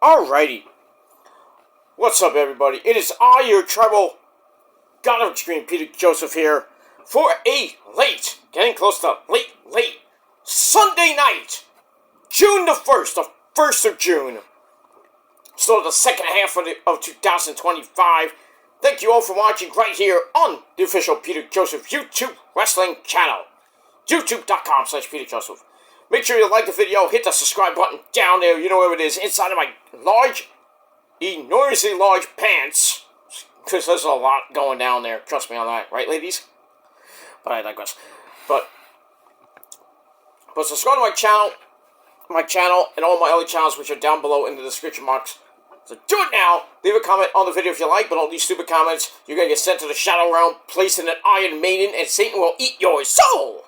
Alrighty. What's up, everybody? It is I, your tribal god of extreme, Peter Joseph here, for a getting close to late Sunday night, June the 1st, the 1st of June. So the second half of 2025. Thank you all for watching right here on the official Peter Joseph YouTube wrestling channel. YouTube.com/Peter Joseph. Make sure you like the video, hit the subscribe button down there, you know where it is, inside of my enormously large pants, because there's a lot going down there, trust me on that, right ladies? But I digress. But subscribe to my channel, and all my other channels, which are down below in the description box. So do it now, leave a comment on the video if you like, but don't leave stupid comments. You're going to get sent to the Shadow Realm, placed in an Iron Maiden, and Satan will eat your soul!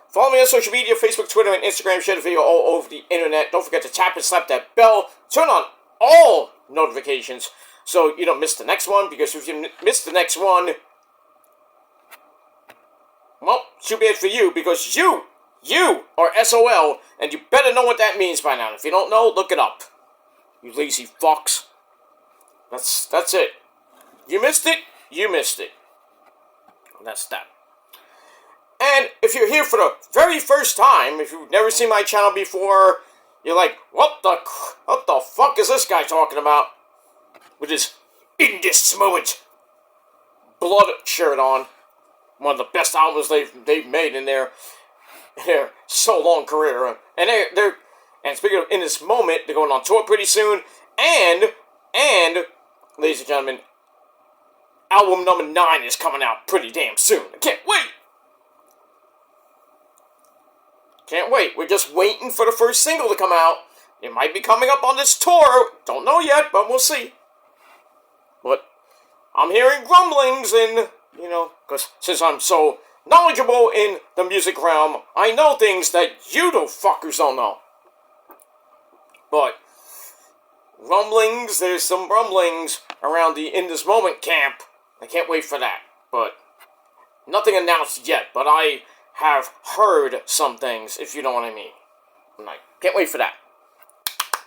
Follow me on social media, Facebook, Twitter, and Instagram. Share the video all over the internet. Don't forget to tap and slap that bell. Turn on all notifications so you don't miss the next one. Because if you miss the next one, well, too bad for you. Because you are SOL, and you better know what that means by now. If you don't know, look it up. You lazy fucks. That's it. You missed it. You missed it. And that's that. And if you're here for the very first time, if you've never seen my channel before, you're like, what the fuck is this guy talking about? With his In This Moment Blood shirt on. One of the best albums they've made in their so long career. And and speaking of In This Moment, they're going on tour pretty soon. And ladies and gentlemen, album number 9 is coming out pretty damn soon. I can't wait! Can't wait. We're just waiting for the first single to come out. It might be coming up on this tour. Don't know yet, but we'll see. But I'm hearing grumblings and, because since I'm so knowledgeable in the music realm, I know things that you fuckers don't know. But rumblings, there's some rumblings around the In This Moment camp. I can't wait for that. But nothing announced yet, but I have heard some things, if you know what I mean. And I can't wait for that.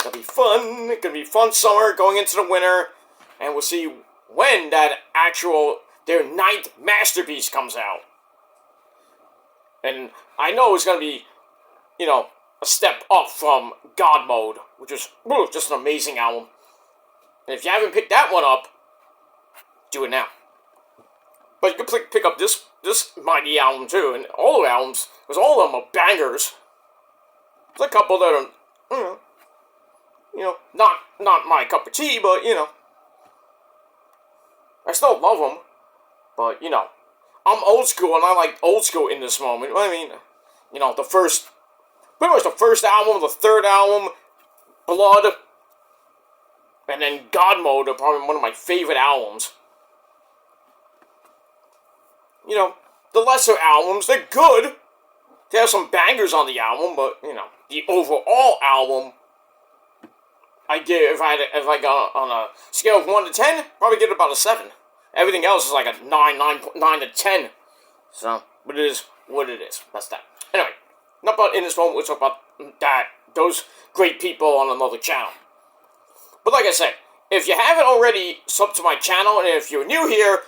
It'll be fun. It's gonna be fun summer going into the winter, and we'll see when their 9th masterpiece comes out. And I know it's gonna be, a step up from God Mode, which is just an amazing album. And if you haven't picked that one up, do it now. But you can pick up this mighty album too, and all the albums, because all of them are bangers. There's a couple that are, not my cup of tea, but, I still love them. But, I'm old school, and I like old school In This Moment. I mean, pretty much the first album, the third album, Blood, and then God Mode are probably one of my favorite albums. The lesser albums, they're good. They have some bangers on the album, but, the overall album, I give, if I got on a scale of 1 to 10, probably give it about a 7. Everything else is like a 9 to 10. So, but it is what it is. That's that. Anyway, not about In This Moment, we'll talk about those great people on another channel. But like I said, if you haven't already subbed to my channel, and if you're new here,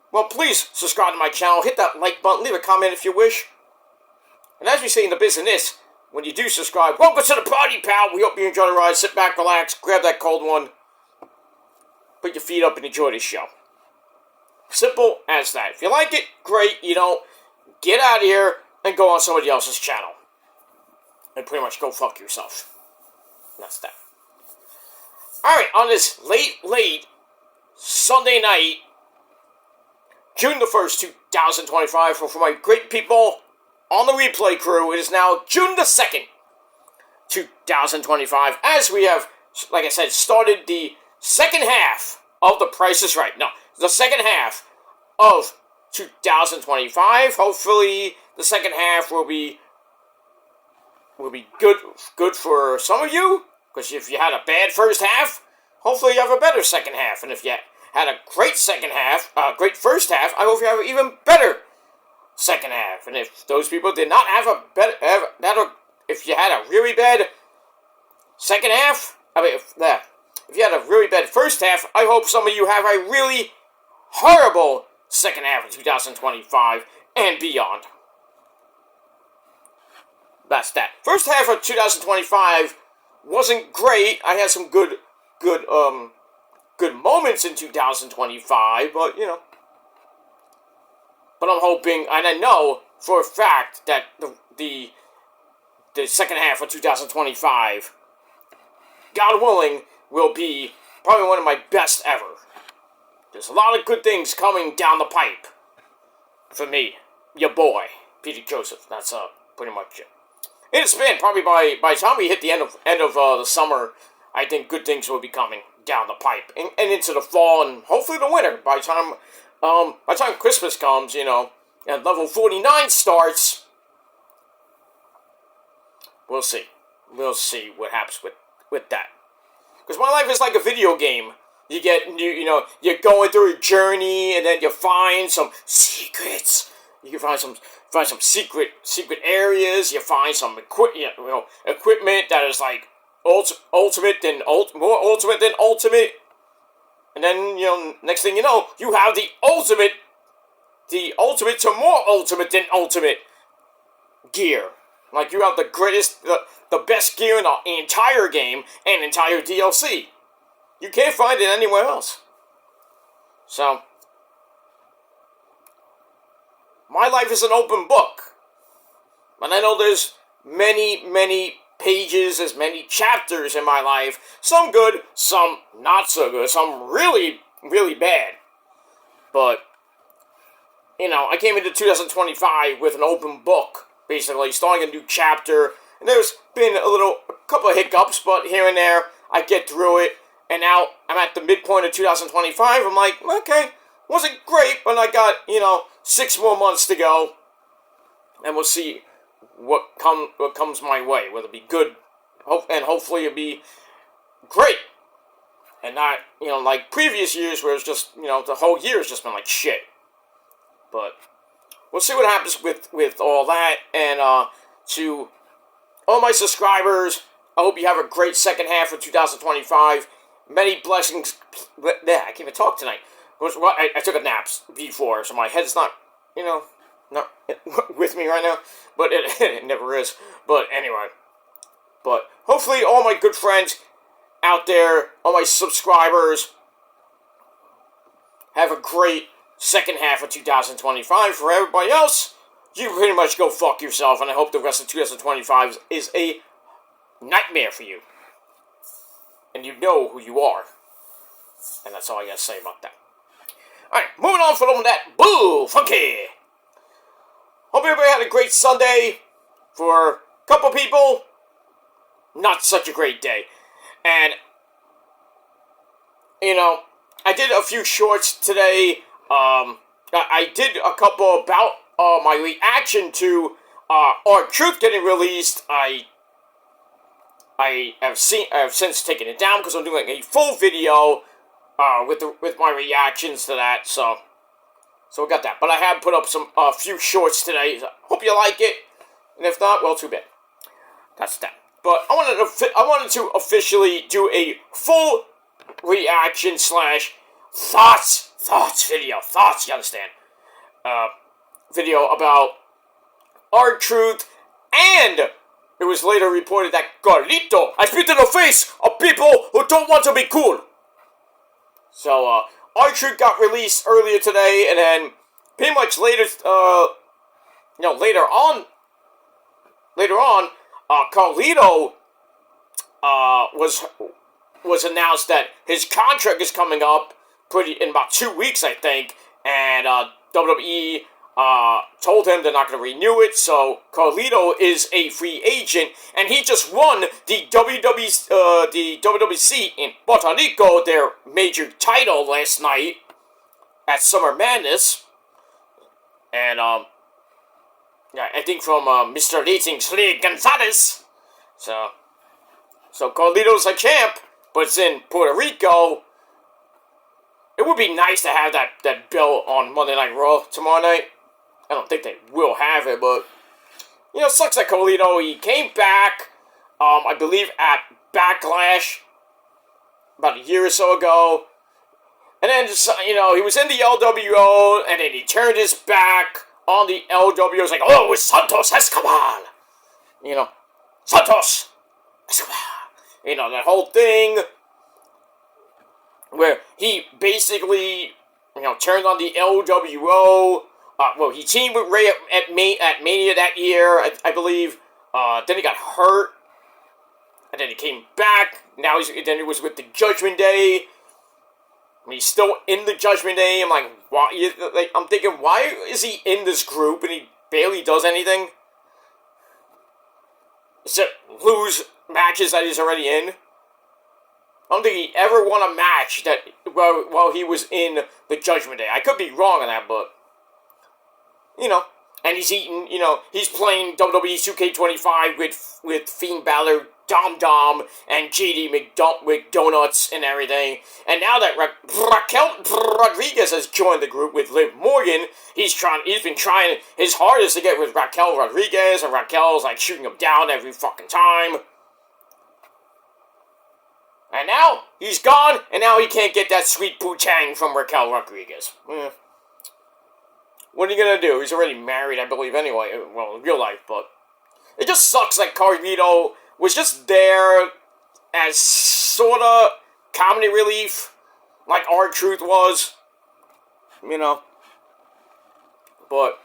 well, please subscribe to my channel, hit that like button, leave a comment if you wish. And as we say in the business, when you do subscribe, welcome to the party, pal. We hope you enjoy the ride. Sit back, relax, grab that cold one, put your feet up and enjoy the show. Simple as that. If you like it, great. You don't, get out of here and go on somebody else's channel. And pretty much go fuck yourself. That's that. Alright, on this late Sunday night, June the 1st, 2025, for my great people on the replay crew, it is now June the 2nd, 2025, as we have, like I said, started the second half of The Price is Right. No, the second half of 2025. Hopefully, the second half will be good for some of you, because if you had a bad first half, hopefully you have a better second half, and if you had a great great first half, I hope you have an even better second half. And if those people did not have if you had a really bad second half, if you had a really bad first half, I hope some of you have a really horrible second half of 2025 and beyond. That's that. First half of 2025 wasn't great. I had some good moments in 2025, but but I'm hoping, and I know for a fact that the second half of 2025, God willing, will be probably one of my best ever. There's a lot of good things coming down the pipe for me, your boy, Peter Joseph. That's pretty much it. In a span, probably by the time we hit the end of the summer, I think good things will be coming down the pipe and into the fall and hopefully the winter. By the time Christmas comes, and level 49 starts, we'll see. We'll see what happens with that. Because my life is like a video game. You get new, you're going through a journey, and then you find some secrets. You can find some secret areas. You find some equipment that is like more ultimate than ultimate. And then next thing you know, you have the ultimate to more ultimate than ultimate gear. Like you have the greatest, the best gear in the entire game and entire DLC. You can't find it anywhere else. So, my life is an open book. And I know there's many pages, there's many chapters in my life. Some good, some not so good, some really, really bad. But, I came into 2025 with an open book, basically, starting a new chapter. And there's been a couple of hiccups, but here and there, I get through it. And now I'm at the midpoint of 2025. I'm like, okay, wasn't great, but I got, 6 more months to go. And we'll see what comes my way. Whether it be good, and hopefully it'll be great. And not, like previous years where it's just, the whole year has just been like shit. But we'll see what happens with all that. And to all my subscribers, I hope you have a great second half of 2025. Many blessings. I can't even talk tonight. I took a nap before, so my head's not with me right now. But it never is. But anyway. But hopefully all my good friends out there, all my subscribers, have a great second half of 2025. For everybody else, you pretty much go fuck yourself. And I hope the rest of 2025 is a nightmare for you. And you know who you are. And that's all I gotta say about that. Alright, moving on from that. Boo! Funky! Hope everybody had a great Sunday. For a couple people, not such a great day. And, I did a few shorts today. I did a couple about my reaction to R-Truth getting released. I have since taken it down because I'm doing a full video with my reactions to that. So we got that. But I have put up a few shorts today. So hope you like it. And if not, well, too bad. That's that. But I wanted to officially do a full reaction / thoughts video. Thoughts, you understand? Video about R-Truth, and it was later reported that Carlito has spit in the face of people who don't want to be cool. So, R-Truth got released earlier today, and then pretty much later on, Carlito was announced that his contract is coming up in about 2 weeks, I think, and WWE told him they're not going to renew it, so Carlito is a free agent, and he just won the WWC in Puerto Rico, their major title last night at Summer Madness, and I think from Mr. Lee Gonzalez. So Carlito's a champ, but it's in Puerto Rico. It would be nice to have that belt on Monday Night Raw tomorrow night. I don't think they will have it, but it sucks that Carlito, he came back, I believe at Backlash, about a year or so ago. And then, he was in the LWO, and then he turned his back on the LWO. It's like, oh, it's Santos Escobar. Santos Escobar. That whole thing where he basically, turned on the LWO. He teamed with Ray at Mania that year, I believe. Then he got hurt, and then he came back. Now he was with the Judgment Day. He's still in the Judgment Day. I'm like, why? I'm thinking, why is he in this group and he barely does anything? Except lose matches that he's already in. I don't think he ever won a match that while he was in the Judgment Day. I could be wrong on that, but and he's eating. He's playing WWE 2K25 with Fiend Balor, Dom, and JD McDonuts and everything. And now that Raquel Rodriguez has joined the group with Liv Morgan, he's been trying his hardest to get with Raquel Rodriguez, and Raquel's like shooting him down every fucking time. And now he's gone, and now he can't get that sweet poo-tang from Raquel Rodriguez. What are you gonna do? He's already married, I believe, anyway. Well, in real life, but it just sucks that Carlito was just there as sort of comedy relief, like R-Truth was, But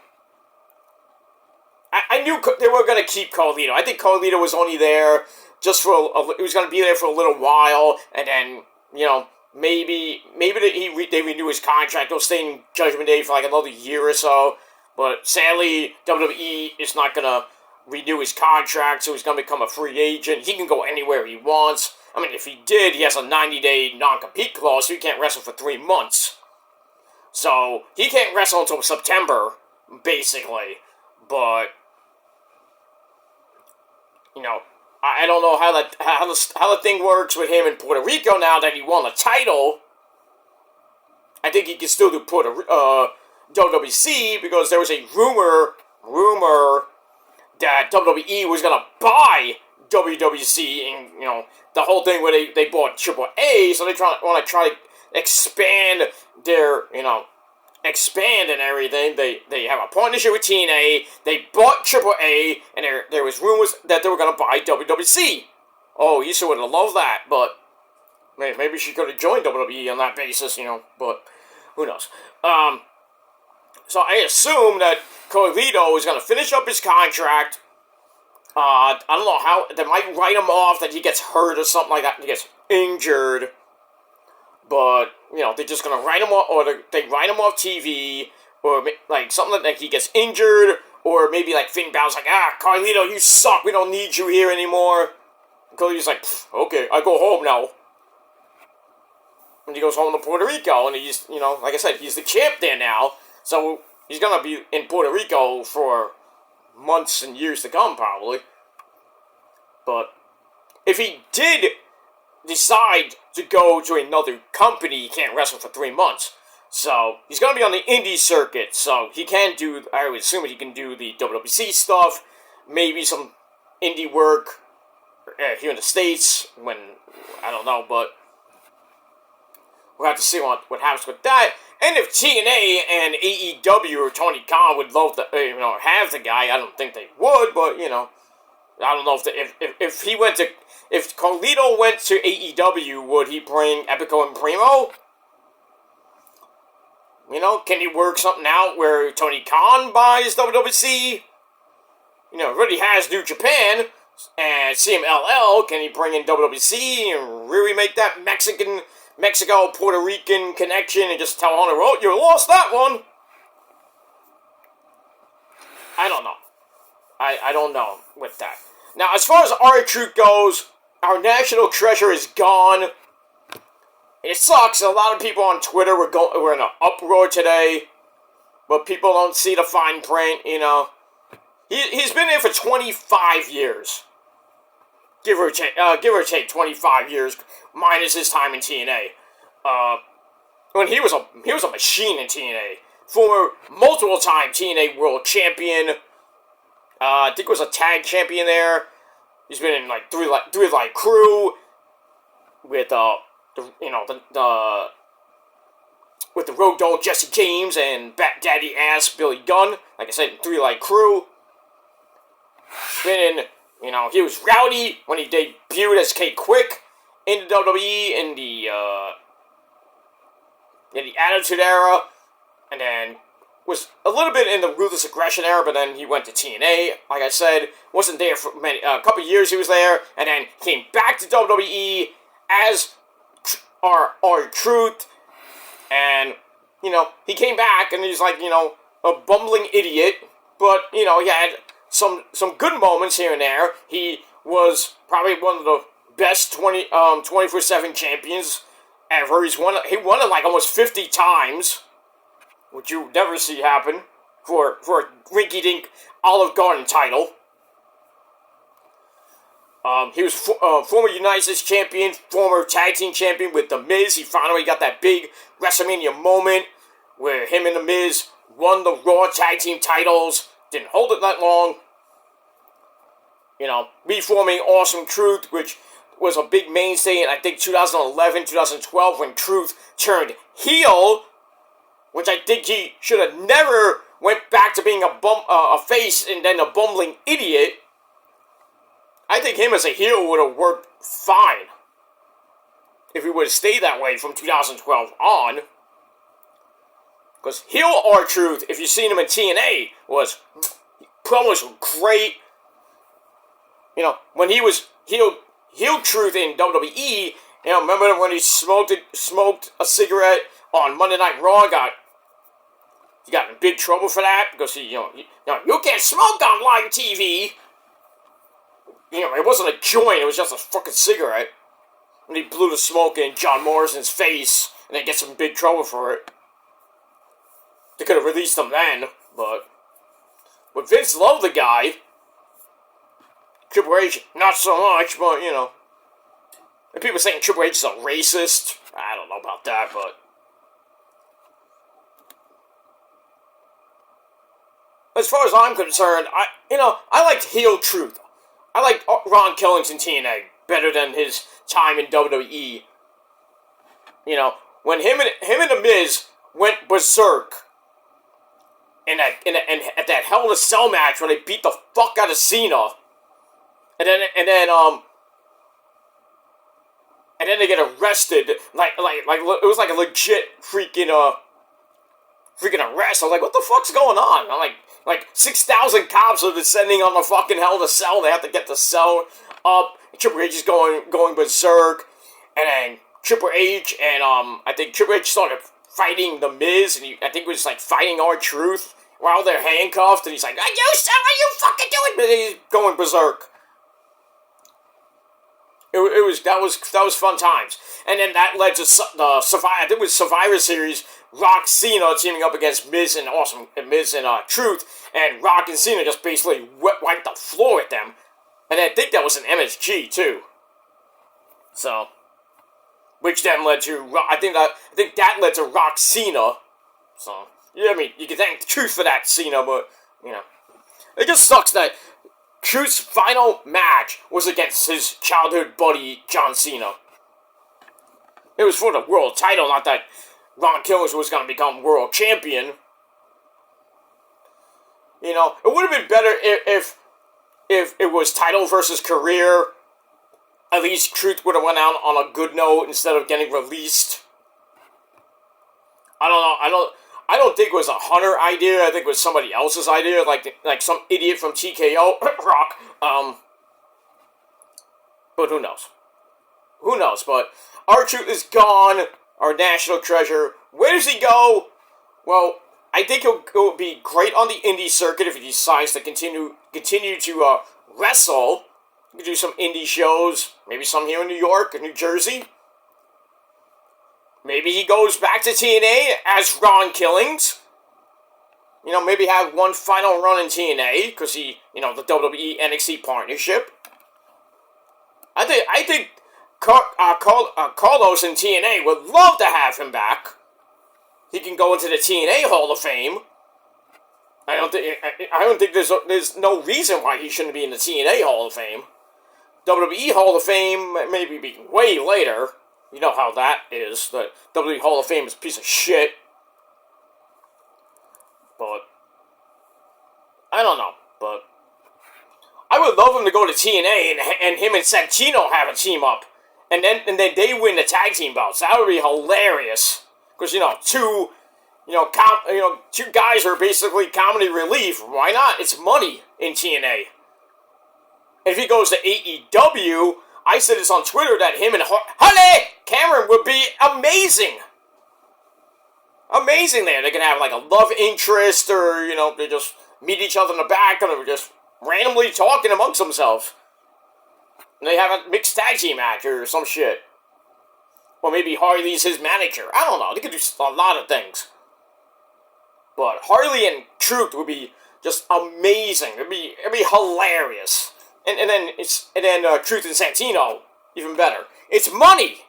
I knew they were going to keep Carlito. I think Carlito was only there just for he was going to be there for a little while, and then, maybe they renew his contract. He'll stay in Judgment Day for like another year or so. But sadly, WWE is not going to renew his contract, so he's going to become a free agent. He can go anywhere he wants. I mean, if he did, he has a 90-day non-compete clause, so he can't wrestle for 3 months. So, he can't wrestle until September, basically. But, I don't know how the thing works with him in Puerto Rico now that he won the title. I think he can still do WWC, because there was a rumor that WWE was going to buy WWC, and, the whole thing where they bought Triple A, so they want to try to expand their, expand and everything. They have a partnership with TNA, they bought Triple A, and there was rumors that they were going to buy WWC. Oh, Issa would have loved that, but maybe she could have joined WWE on that basis, but who knows. So I assume that Carlito is going to finish up his contract. I don't know how, they might write him off that he gets hurt or something like that, he gets injured. But, they're just going to write him off, or they write him off TV, or like something like he gets injured, or maybe like Finn Balor's like, Carlito, you suck, we don't need you here anymore. And Carlito's like, okay, I go home now. And he goes home to Puerto Rico, and he's, like I said, he's the champ there now, so he's going to be in Puerto Rico for months and years to come, probably. But if he did decide to go to another company, he can't wrestle for 3 months. So, he's going to be on the indie circuit, so he can do, I would assume he can do the WWC stuff, maybe some indie work here in the States, when, I don't know, but we'll have to see what happens with that. And if TNA and AEW or Tony Khan would love to, have the guy, I don't think they would, but, I don't know if he went to, if Carlito went to AEW, would he bring Epico and Primo? Can he work something out where Tony Khan buys WWC? Already has New Japan and CMLL. Can he bring in WWC and really make that Mexico-Puerto Rican connection and just tell Hunter, oh, you lost that one? I don't know. I don't know with that. Now, as far as R-Truth goes, our national treasure is gone. It sucks. A lot of people on Twitter were in an uproar today, but people don't see the fine print, He's been there for 25 years. Give or take 25 years, minus his time in TNA. When he was a machine in TNA. Former multiple-time TNA World Champion. I think was a tag champion there. He's been in like three light crew with the with the Road Dogg Jesse James and Bat Daddy Ass Billy Gunn. Like I said, Three Light Crew. Then, he was rowdy when he debuted as K-Quick in the WWE in the Attitude Era, and then was a little bit in the Ruthless Aggression Era, but then he went to TNA. Like I said, wasn't there for a couple of years. He was there, and then came back to WWE as R-Truth, and he came back, and he's like a bumbling idiot, but he had some good moments here and there. He was probably one of the best 24/7 champions ever. He won it like almost 50 times, which you never see happen for a rinky-dink Olive Garden title. He was former United States champion, former tag team champion with The Miz. He finally got that big WrestleMania moment where him and The Miz won the Raw tag team titles. Didn't hold it that long. Reforming Awesome Truth, which was a big mainstay in, I think, 2011, 2012, when Truth turned heel, which I think he should have never went back to being a face and then a bumbling idiot. I think him as a heel would have worked fine if he would have stayed that way from 2012 on. Because heel R-Truth, if you've seen him in TNA, promos were great. When he was heel Truth in WWE, remember when he smoked a cigarette on Monday Night Raw? He got in big trouble for that because you can't smoke on live TV. It wasn't a joint; it was just a fucking cigarette. And he blew the smoke in John Morrison's face, and they get some big trouble for it. They could have released him then, but Vince loved the guy. Triple H, not so much, but and people saying Triple H is a racist. I don't know about that, but as far as I'm concerned, I liked heel Truth. I liked Ron Killings in TNA better than his time in WWE. When him and The Miz went berserk in at that Hell in a Cell match when they beat the fuck out of Cena, and then they get arrested like it was like a legit freaking arrest. I was like, what the fuck's going on? I'm like 6,000 cops are descending on the fucking Hell in a Cell. They have to get the cell up. And Triple H is going berserk, and then Triple H and I think Triple H started fighting The Miz, and I think it was like fighting R-Truth while they're handcuffed, and he's like, "Are you fucking doing?" But he's going berserk. That was fun times, and then that led to the Survivor. I think it was Survivor Series. Rock Cena teaming up against Miz and Truth, and Rock and Cena just basically wiped the floor with them, and I think that was an MSG too. So, which then led to I think that led to Rock Cena. So you can thank Truth for that, Cena, but it just sucks that Truth's final match was against his childhood buddy John Cena. It was for the world title, not that Ron Killings was going to become world champion. It would have been better if it was title versus career. At least Truth would have went out on a good note instead of getting released. I don't know. I don't think it was a Hunter idea. I think it was somebody else's idea, like some idiot from TKO Rock. But who knows? Who knows? But R-Truth is gone. Our national treasure. Where does he go? Well, I think he'll be great on the indie circuit if he decides to continue to wrestle. He could do some indie shows, maybe some here in New York or New Jersey. Maybe he goes back to TNA as Ron Killings. Maybe have one final run in TNA because the WWE NXT partnership. I think Carlos in TNA would love to have him back. He can go into the TNA Hall of Fame. I don't think there's no reason why he shouldn't be in the TNA Hall of Fame. WWE Hall of Fame maybe be way later. You know how that is. The WWE Hall of Fame is a piece of shit. But I don't know. But I would love him to go to TNA and him and Santino have a team up. And then they win the tag team belts. That would be hilarious. Because, two guys are basically comedy relief. Why not? It's money in TNA. And if he goes to AEW, I said this on Twitter that him and Holly Cameron would be amazing. Amazing there. They can have like a love interest or, they just meet each other in the back and they're just randomly talking amongst themselves. And they have a mixed tag team match or some shit. Or maybe Harley's his manager. I don't know. They could do a lot of things. But Harley and Truth would be just amazing. It'd be hilarious. And then Truth and Santino, even better. It's money.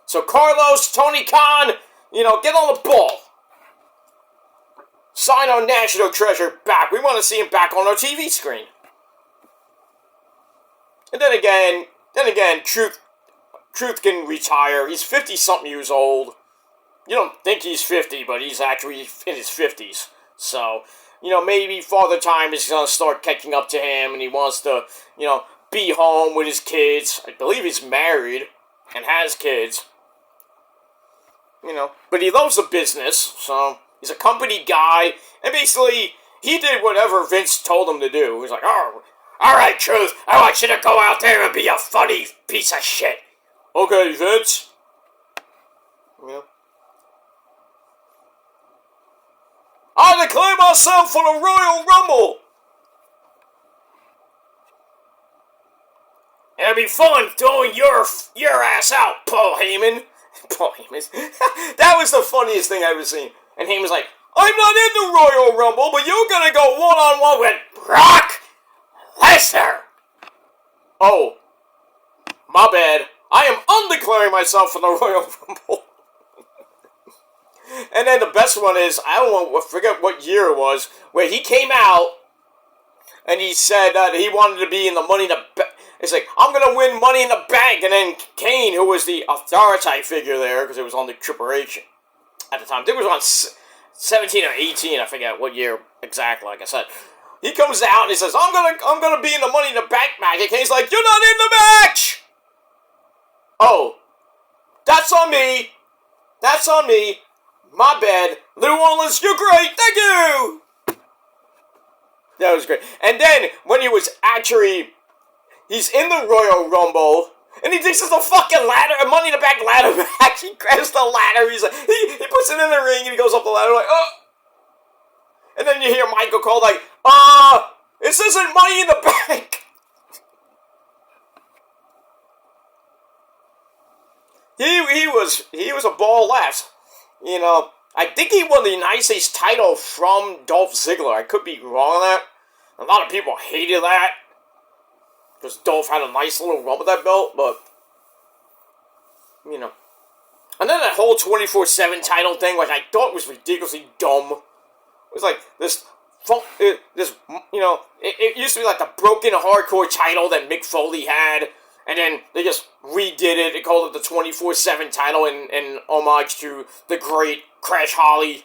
So Carlos, Tony Khan, get on the ball. Sign our national treasure back. We want to see him back on our TV screen. And then again, Truth can retire. He's 50-something years old. You don't think he's 50, but he's actually in his 50s. So, maybe Father Time is going to start catching up to him, and he wants to, be home with his kids. I believe he's married and has kids. But he loves the business, so he's a company guy, and basically, he did whatever Vince told him to do. He's like, oh, all right, Truth, I want you to go out there and be a funny piece of shit. Okay, Vince. I declare myself for the Royal Rumble. It'll be fun throwing your ass out, Paul Heyman. Paul Heyman. That was the funniest thing I've ever seen. And Heyman's like, I'm not in the Royal Rumble, but you're gonna go one-on-one with Brock Lesnar. Oh, my bad. I am undeclaring myself for the Royal Rumble. And then the best one is, I forget what year it was, where he came out and he said that he wanted to be in the Money in the Bank. It's like, I'm going to win Money in the Bank. And then Kane, who was the authority figure there, because it was on the Triple H at the time. I think it was on 17 or 18, I forget what year exactly, like I said. He comes out and he says, I'm gonna be in the Money in the Bank match. And Kane's like, you're not in the match! Oh, that's on me. That's on me. My bad. New Orleans, you're great. Thank you. That was great. And then when he was actually, he's in the Royal Rumble, and he thinks it's a fucking ladder, a Money in the Bank ladder match. He grabs the ladder. He's like, he puts it in the ring, and he goes up the ladder like, oh. And then you hear Michael call like, this isn't Money in the Bank. He was a ball left. I think he won the United States title from Dolph Ziggler. I could be wrong on that. A lot of people hated that. Because Dolph had a nice little run with that belt, but, And then that whole 24/7 title thing, like, I thought was ridiculously dumb. It was like this, it used to be like the broken hardcore title that Mick Foley had. And then they just redid it. They called it the 24/7 title in homage to the great Crash Holly.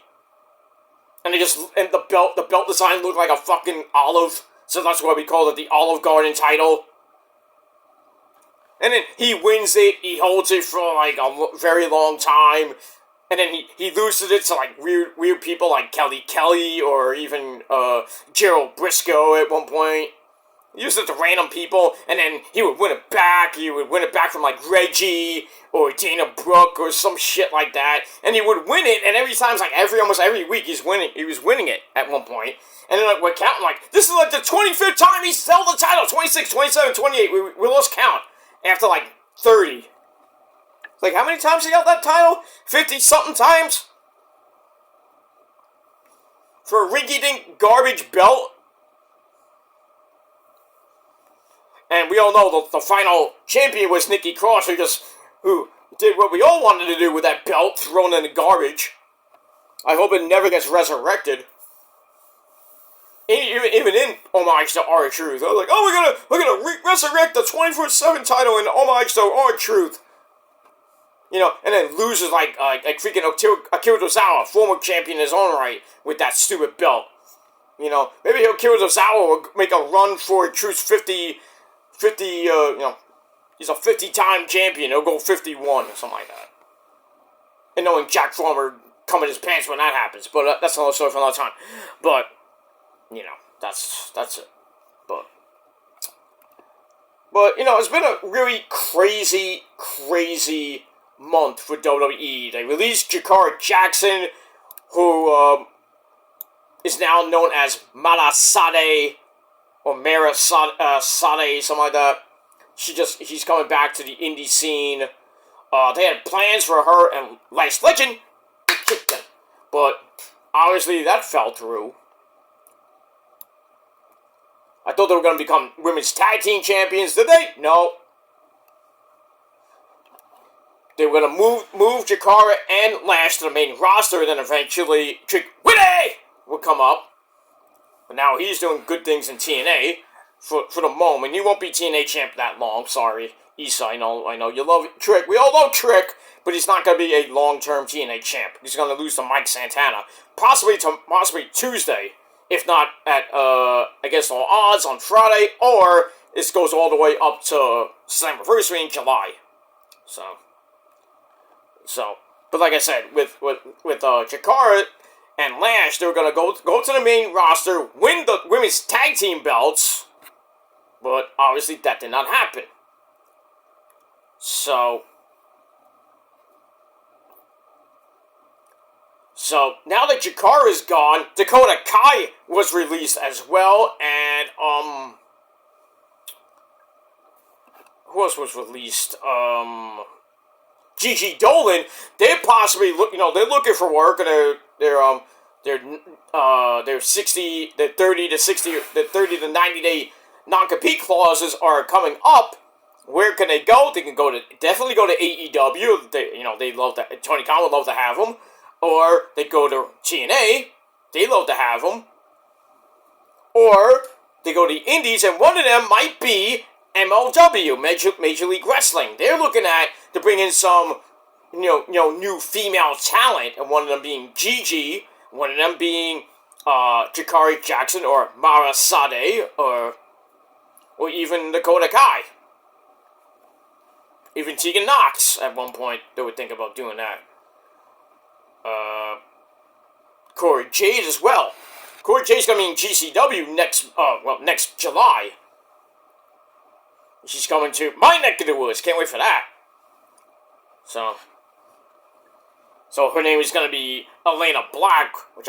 And the belt design looked like a fucking olive. So that's why we called it the Olive Garden title. And then he wins it. He holds it for like a very long time. And then he loses it to like weird people like Kelly or even Gerald Briscoe at one point. He used it to random people, and then he would win it back. He would win it back from like Reggie or Dana Brooke or some shit like that. And he would win it, and almost every week he was winning it at one point. And then we're counting like, this is like the 25th time he's held the title. 26, 27, 28. We lost count after like 30. It's like, how many times he held that title? 50-something times? For a rinky-dink garbage belt? And we all know the final champion was Nikki Cross, who did what we all wanted to do with that belt thrown in the garbage. I hope it never gets resurrected. Even in homage to R-Truth. I was like, we're gonna resurrect the 24/7 title in homage to R-Truth. and then loses like freaking Akira Tozawa, former champion in his own right, with that stupid belt. Maybe Akira Tozawa will make a run for Truth's 50, he's a 50-time champion. He'll go 51 or something like that. And knowing Jack Farmer come in his pants when that happens, but that's another story for another time. But that's it. But it's been a really crazy month for WWE. They released Jakara Jackson, who is now known as Mara Sade or Mara Sade, something like that. She's coming back to the indie scene. They had plans for her and Last Legend, but obviously that fell through. I thought they were going to become women's tag team champions. Did they? No. They were going to move Jakara and Lash to the main roster, and then eventually Trick Willie would come up. But now he's doing good things in TNA for the moment. He won't be TNA champ that long. Sorry, Issa. I know you love Trick. We all love Trick, but he's not going to be a long-term TNA champ. He's going to lose to Mike Santana, possibly Tuesday. If not at, against all odds on Friday, or this goes all the way up to Slammiversary in July. So, but like I said, with Jakara and Lash, they were gonna go to the main roster, win the women's tag team belts, but obviously that did not happen. So now that Jakara is gone, Dakota Kai was released as well, and who else was released? Gigi Dolan. They're possibly they're looking for work, and they're 30 to 90 day non-compete clauses are coming up. Where can they go? They can definitely go to AEW. They love that. Tony Khan would love to have them. Or they go to TNA, they love to have them. Or they go to the Indies, and one of them might be MLW, Major League Wrestling. They're looking to bring in some, new female talent, and one of them being Gigi, one of them being Jakara Jackson or Mara Sade, or even Dakota Kai. Even Tegan Knox, at one point, they would think about doing that. Corey Jade as well. Corey Jade's coming in GCW next July. She's coming to my neck of the woods. Can't wait for that. So her name is going to be Elena Black, which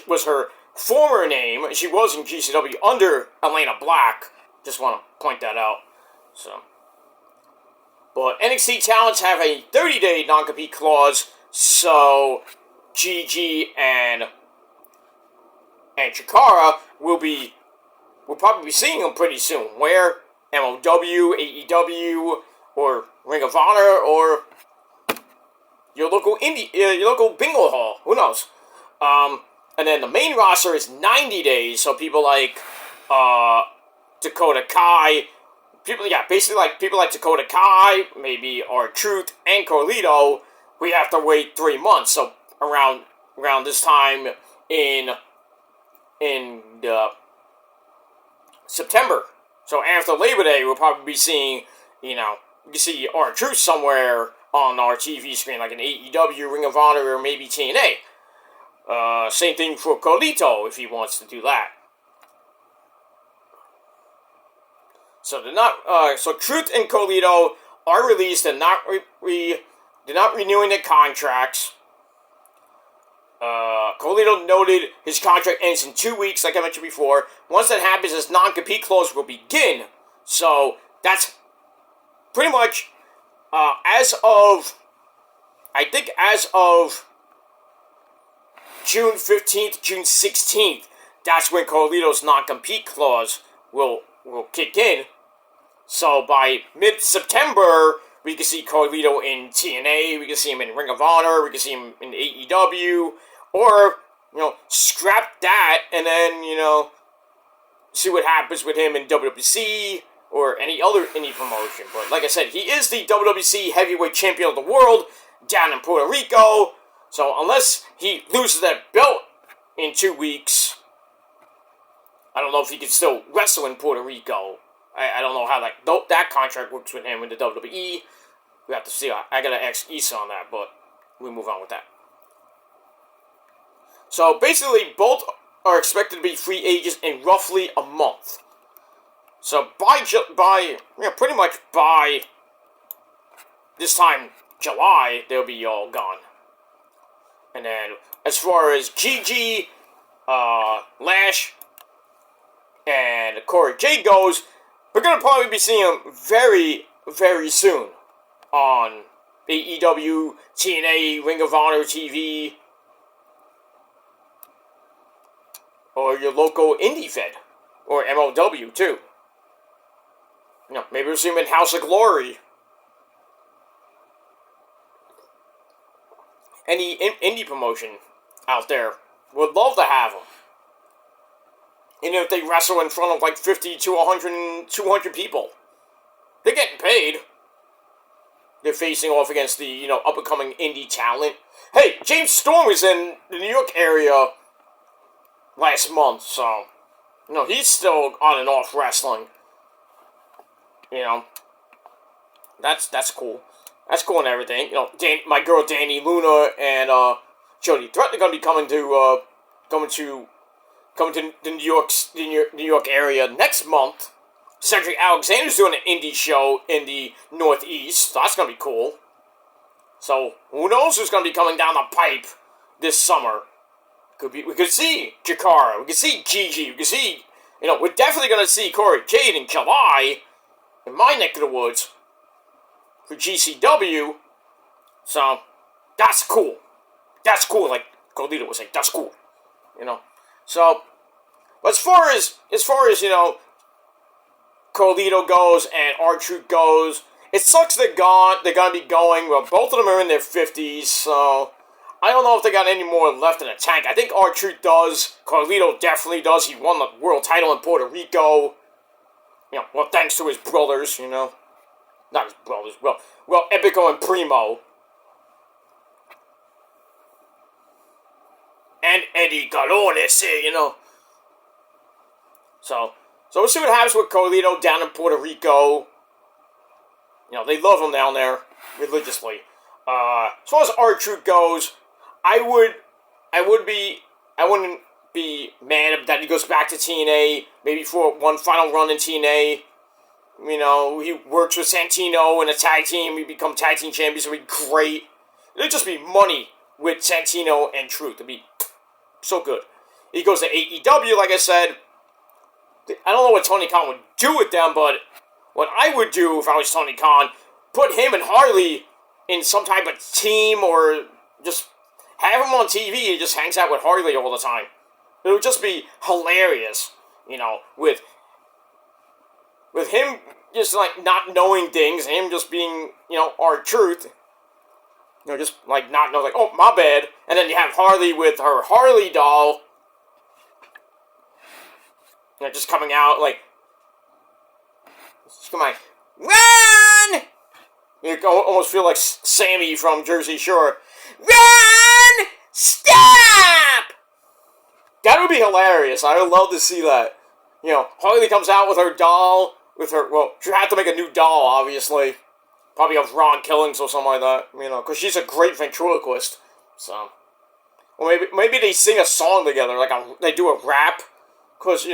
was her former name. She was in GCW under Elena Black. Just want to point that out. But NXT talents have a 30-day non-compete clause. So Gigi and Jakara we'll probably be seeing them pretty soon. Where? MLW, AEW, or Ring of Honor, or your local bingo hall. Who knows? And then the main roster is 90 days. So people like Dakota Kai, people like Dakota Kai, maybe R-Truth and Carlito. We have to wait 3 months, so around this time in September. So after Labor Day, we'll probably be seeing, you can see R-Truth somewhere on our TV screen, like an AEW, Ring of Honor, or maybe TNA. Same thing for Carlito, if he wants to do that. So they're not. So Truth and Carlito are released and they're not renewing their contracts. Carlito noted his contract ends in 2 weeks, like I mentioned before. Once that happens, his non-compete clause will begin. So that's pretty much as of June 15th, June 16th. That's when Carlito's non-compete clause will kick in. So by mid-September, we can see Carlito in TNA, we can see him in Ring of Honor, we can see him in AEW, or, scrap that and then, see what happens with him in WWC or any other indie promotion. But like I said, he is the WWC Heavyweight Champion of the World down in Puerto Rico. So unless he loses that belt in 2 weeks, I don't know if he can still wrestle in Puerto Rico. I don't know how that contract works with him in the WWE. We have to see. I gotta ask Issa on that, but we move on with that. So basically, both are expected to be free agents in roughly a month. So pretty much by this time July, they'll be all gone. And then as far as Gigi, Lash, and Corey J goes, we're gonna probably be seeing them very, very soon on AEW, TNA, Ring of Honor TV, or your local indie fed, or MLW too. You know, maybe we'll see him in House of Glory. Any indie promotion out there would love to have him. And if they wrestle in front of like 50 to 100, 200 people, they're getting paid. They're facing off against the, up-and-coming indie talent. Hey, James Storm was in the New York area last month, so, he's still on and off wrestling. That's cool. That's cool and everything. My girl Danny Luna and Jody Threat are going to be coming to the New York area next month. Cedric Alexander's doing an indie show in the Northeast. So that's going to be cool. So who knows who's going to be coming down the pipe this summer? We could see Jakara. We could see Gigi. We could see, we're definitely going to see Corey Jade in July in my neck of the woods for GCW. So that's cool. That's cool. Like Carlito would say, that's cool. So as far as Carlito goes and R-Truth goes, it sucks they're gone. They're gonna be going. Well, both of them are in their 50s, so I don't know if they got any more left in the tank. I think R-Truth does. Carlito definitely does. He won the world title in Puerto Rico. Well, thanks to his brothers. Not his brothers. Well, Epico and Primo. And Eddie Galones, So we'll see what happens with Carlito down in Puerto Rico. They love him down there religiously. As far as R-Truth goes, I wouldn't be mad that he goes back to TNA, maybe for one final run in TNA. He works with Santino in a tag team. We become tag team champions. It'd be great. It'd just be money with Santino and Truth. It'd be so good. He goes to AEW, like I said. I don't know what Tony Khan would do with them, but what I would do if I was Tony Khan, put him and Harley in some type of team, or just have him on TV. He just hangs out with Harley all the time. It would just be hilarious, with him just like not knowing things, him just being, R-Truth. Just like not know, like, oh, my bad. And then you have Harley with her Harley doll. Just coming out like, just come on, run! You almost feel like Sammy from Jersey Shore. Run! Stop! That would be hilarious. I would love to see that. Harley comes out with her doll, she had to make a new doll, obviously. Probably of Ron Killings or something like that, because she's a great ventriloquist. So, or maybe they sing a song together, like they do a rap, because,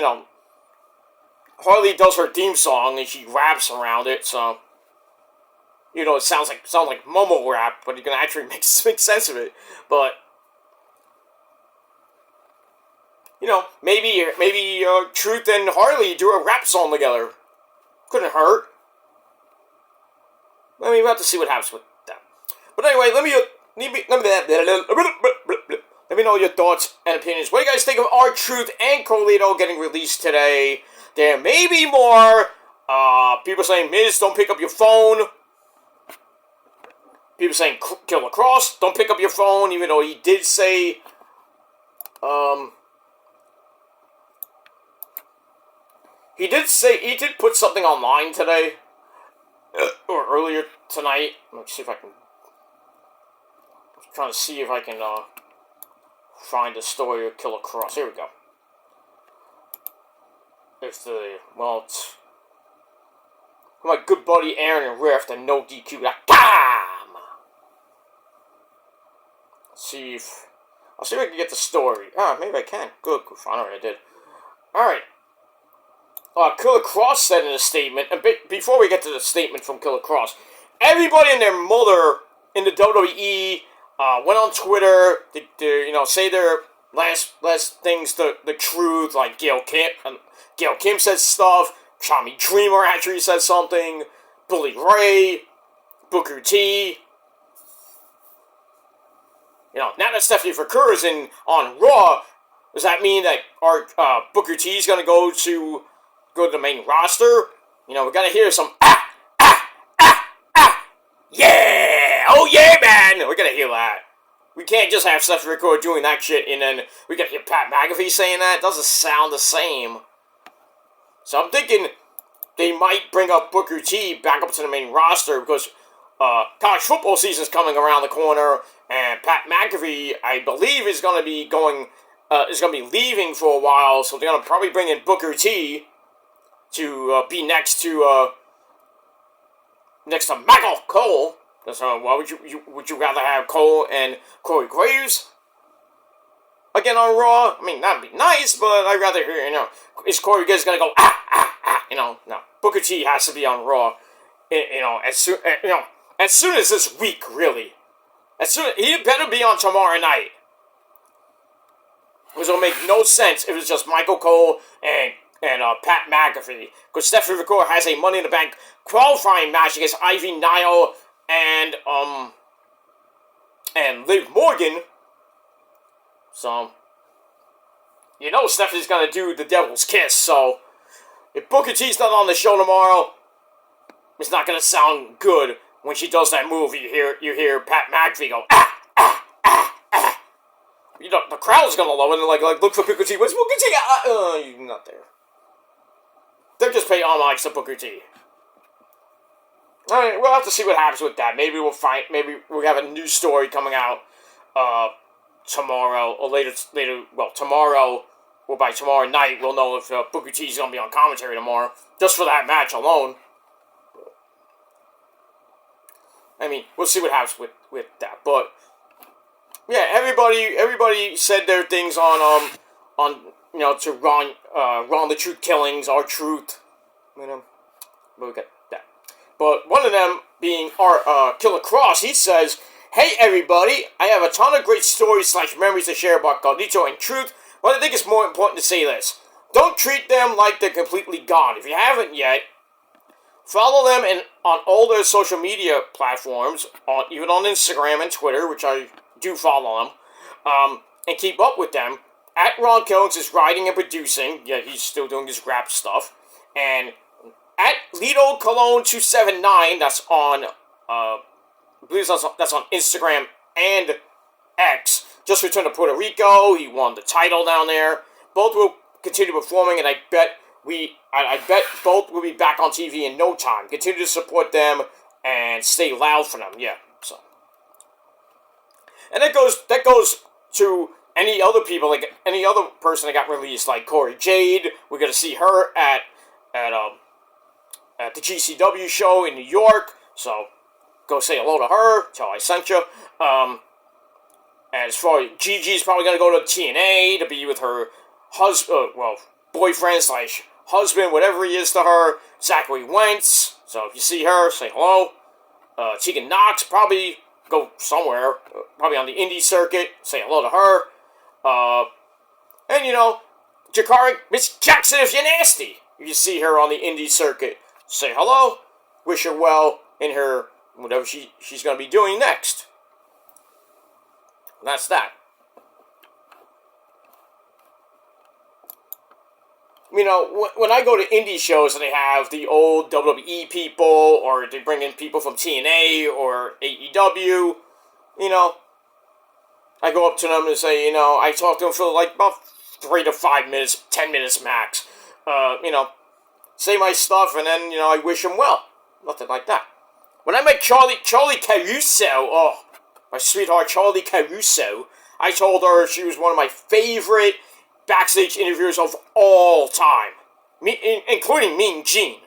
Harley does her theme song and she raps around it, so it sounds like Momo rap, but you can actually make sense of it. But maybe Truth and Harley do a rap song together. Couldn't hurt. I mean, we'll have to see what happens with that. But anyway, let me know your thoughts and opinions. What do you guys think of R-Truth and Carlito getting released today? There may be more. People saying, Miz, don't pick up your phone. People saying, Kill the Cross, don't pick up your phone, even though he did say, he did put something online today, or earlier tonight. Let me see if I can. I'm trying to see if I can find the story of Killer Cross. Here we go. It's my good buddy Aaron and Rift and NoDQ.com. I'll see if I can get the story. Maybe I can. Good. Finally I did. Alright. Killer Cross said in a statement, and before we get to the statement from Killer Cross, everybody and their mother in the WWE went on Twitter to say their last things to the truth, like Gail Kim said stuff, Tommy Dreamer actually said something, Bully Ray, Booker T. Now that Stephanie Vaquer is on Raw, does that mean that our Booker T is going to go to the main roster? We got to hear some yeah, oh yeah, man. We got to hear that. We can't just have Stephanie Vaquer doing that shit and then we got to hear Pat McAfee saying that. It doesn't sound the same. So I'm thinking they might bring up Booker T back up to the main roster because college football season is coming around the corner, and Pat McAfee, I believe, is going to be leaving for a while. So they're going to probably bring in Booker T to be next to Michael Cole. So why would you rather have Cole and Corey Graves again on Raw? I mean, that'd be nice, but I'd rather hear, is Corey Graves going to go, no. Booker T has to be on Raw, as soon as this week, really. He better be on tomorrow night. Because it'll make no sense if it's just Michael Cole and Pat McAfee. Because Stephanie Vaquer has a Money in the Bank qualifying match against Ivy Nile and Liv Morgan. So, Stephanie's gonna do the Devil's Kiss. So, if Booker T's not on the show tomorrow, it's not gonna sound good when she does that move. You hear Pat McAfee go the crowd's gonna love it and like look for Booker T. Where's Booker T? You're not there. They're just paying homage to Booker T. Alright, we'll have to see what happens with that. Maybe we'll have a new story coming out tomorrow or later. Well, tomorrow or by tomorrow night, we'll know if Booker T is gonna be on commentary tomorrow, just for that match alone. I mean, we'll see what happens with that. But yeah, everybody said their things on to Ron the Truth Killings, our truth. But we got that. But one of them being our Killer Cross, he says, "Hey everybody, I have a ton of great stories / memories to share about Carlito and Truth, but I think it's more important to say this. Don't treat them like they're completely gone. If you haven't yet, follow them on all their social media platforms, even on Instagram and Twitter, which I do follow them, and keep up with them. At Ron Killings is writing and producing. Yeah, he's still doing his rap stuff. And at Lido Cologne 279, that's on, I believe that's on Instagram and X. Just returned to Puerto Rico. He won the title down there. Both will continue performing, and I bet both will be back on TV in no time. Continue to support them and stay loud for them. Yeah, so. And that goes to any other people, like any other person that got released, like Corey Jade. We're gonna see her at the GCW show in New York. So go say hello to her. Tell I sent you. As far as Gigi's probably gonna go to TNA to be with her boyfriend / husband, whatever he is to her. Zachary Wentz. So if you see her, say hello. Tegan Knox probably go somewhere, probably on the indie circuit. Say hello to her. And Jakara Miss Jackson, if you're nasty, if you see her on the indie circuit, say hello. Wish her well in her whatever she's going to be doing next. And that's that. When I go to indie shows and they have the old WWE people, or they bring in people from TNA or AEW, I go up to them and say, I talk to them for like about 3 to 5 minutes, 10 minutes max. say my stuff, and then, I wish him well. Nothing like that. When I met Charlie Caruso, my sweetheart Charlie Caruso, I told her she was one of my favorite backstage interviewers of all time. Including Mean Gene.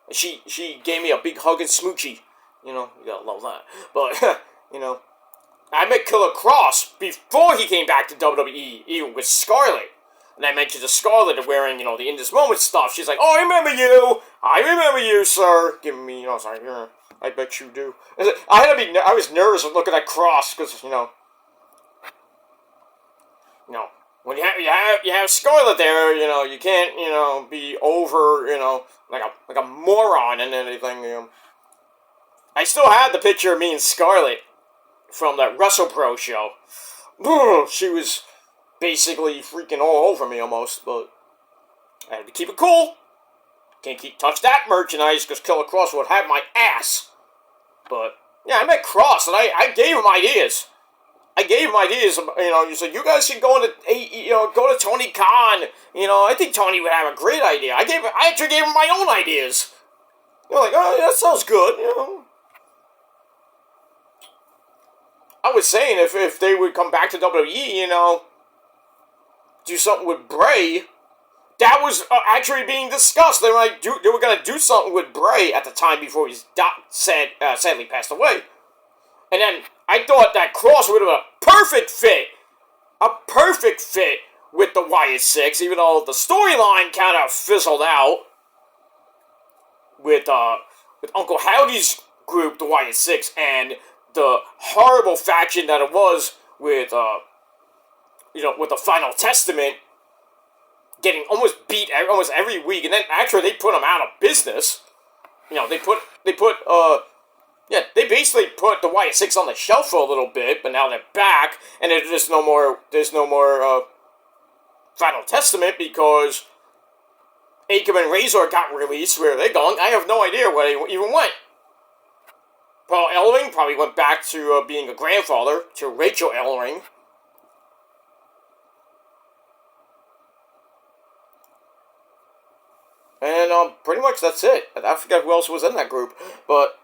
She gave me a big hug and smoochie. You gotta love that. But, I met Killer Kross before he came back to WWE, even with Scarlett. And I mentioned to Scarlett wearing, the In This Moment stuff. She's like, oh, I remember you, sir. Giving me, sorry, I bet you do. I was nervous looking at Kross, because, when you have Scarlett there, you can't, be over, like a moron and anything, I still had the picture of me and Scarlett from that WrestlePro show. She was basically freaking all over me almost, but I had to keep it cool. Can't touch that merchandise because Killer Kross would have my ass. But yeah, I met Kross and I gave him ideas. You said you guys should go to Tony Khan. I think Tony would have a great idea. I actually gave him my own ideas. You're like, oh, that sounds good. I was saying if they would come back to WWE, do something with Bray. That was actually being discussed. They were going to do something with Bray at the time before he sadly passed away. And then I thought that Kross would have been a perfect fit with the Wyatt Six, even though the storyline kind of fizzled out with Uncle Howdy's group, the Wyatt Six, and the horrible faction that it was with the Final Testament getting almost beat almost every week, and then actually they put them out of business. They basically put the Wyatt Six on the shelf for a little bit, but now they're back, and there's no more Final Testament because Akam and Razor got released. Where are they going? I have no idea where they even went. Paul Ellering probably went back to being a grandfather to Rachel Ellering. And pretty much that's it. I forget who else was in that group, but